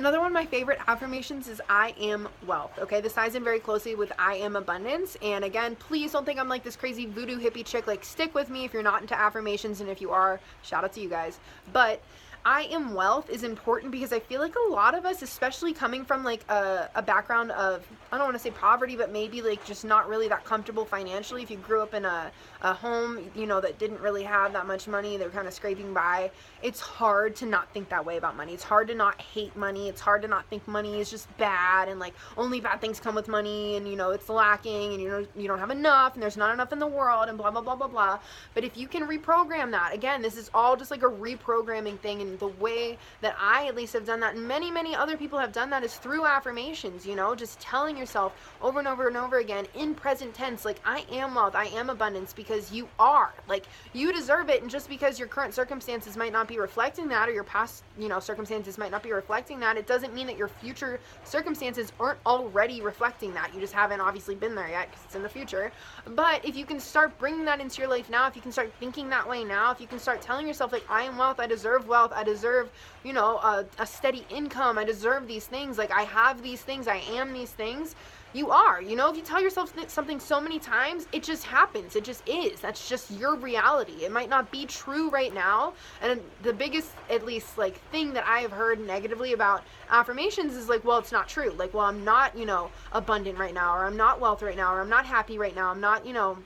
Another one of my favorite affirmations is I am wealth. Okay, this ties in very closely with I am abundance. And again, please don't think I'm like this crazy voodoo hippie chick. Like, stick with me if you're not into affirmations, and if you are, shout out to you guys. But I am wealth is important because I feel like a lot of us, especially coming from like a background of, I don't want to say poverty, but maybe like just not really that comfortable financially. If you grew up in a home, you know, that didn't really have that much money, they're kind of scraping by, it's hard to not think that way about money. It's hard to not hate money. It's hard to not think money is just bad and like only bad things come with money, and you know it's lacking, and you don't have enough, and there's not enough in the world, and blah blah blah blah blah. But if you can reprogram that, again, this is all just like a reprogramming thing, and the way that I at least have done that, and many other people have done that, is through affirmations. You know, just telling yourself over and over and over again in present tense, like, I am wealth, I am abundance, because you are, like, you deserve it. And just because your current circumstances might not be reflecting that, or your past, you know, circumstances might not be reflecting that, it doesn't mean that your future circumstances aren't already reflecting that. You just haven't obviously been there yet because it's in the future. But if you can start bringing that into your life now, if you can start thinking that way now, if you can start telling yourself, like, I am wealth, I deserve wealth, I deserve, you know, a steady income, I deserve these things, like, I have these things, I am these things. You are, you know, if you tell yourself something so many times, it just happens. It just is. That's just your reality. It might not be true right now. And the biggest, at least, like, thing that I have heard negatively about affirmations is like, well, it's not true. Like, well, I'm not, you know, abundant right now, or I'm not wealth right now, or I'm not happy right now, I'm not, you know,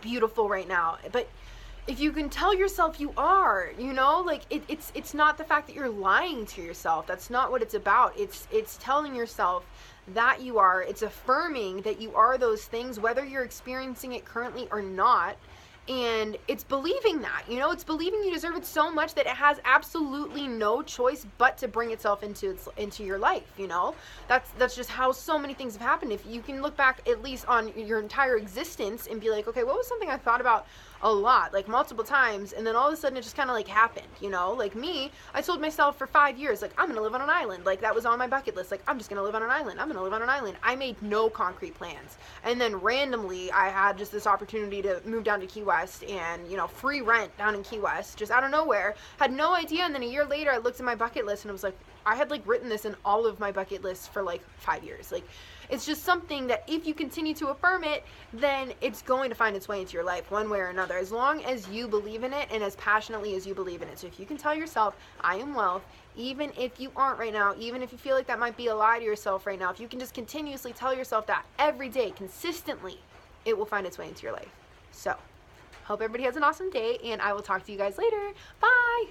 beautiful right now. But if you can tell yourself you are, you know, like, it's not the fact that you're lying to yourself. That's not what it's about. It's telling yourself that you are. It's affirming that you are those things, whether you're experiencing it currently or not. And it's believing that, you know, it's believing you deserve it so much that it has absolutely no choice but to bring itself into your life. You know, that's just how so many things have happened. If you can look back at least on your entire existence and be like, okay, what was something I thought about a lot, like multiple times, and then all of a sudden it just kind of like happened, you know? Like me, I told myself for 5 years, like, I'm gonna live on an island. Like, that was on my bucket list. Like, I'm just gonna live on an island. I'm gonna live on an island. I made no concrete plans. And then randomly I had just this opportunity to move down to Key West, and, you know, free rent down in Key West, just out of nowhere. Had no idea. And then a year later I looked at my bucket list and I was like, I had like written this in all of my bucket lists for like 5 years. Like, it's just something that if you continue to affirm it, then it's going to find its way into your life one way or another, as long as you believe in it and as passionately as you believe in it. So if you can tell yourself, I am wealth, even if you aren't right now, even if you feel like that might be a lie to yourself right now, if you can just continuously tell yourself that every day, consistently, it will find its way into your life. So, hope everybody has an awesome day, and I will talk to you guys later. Bye!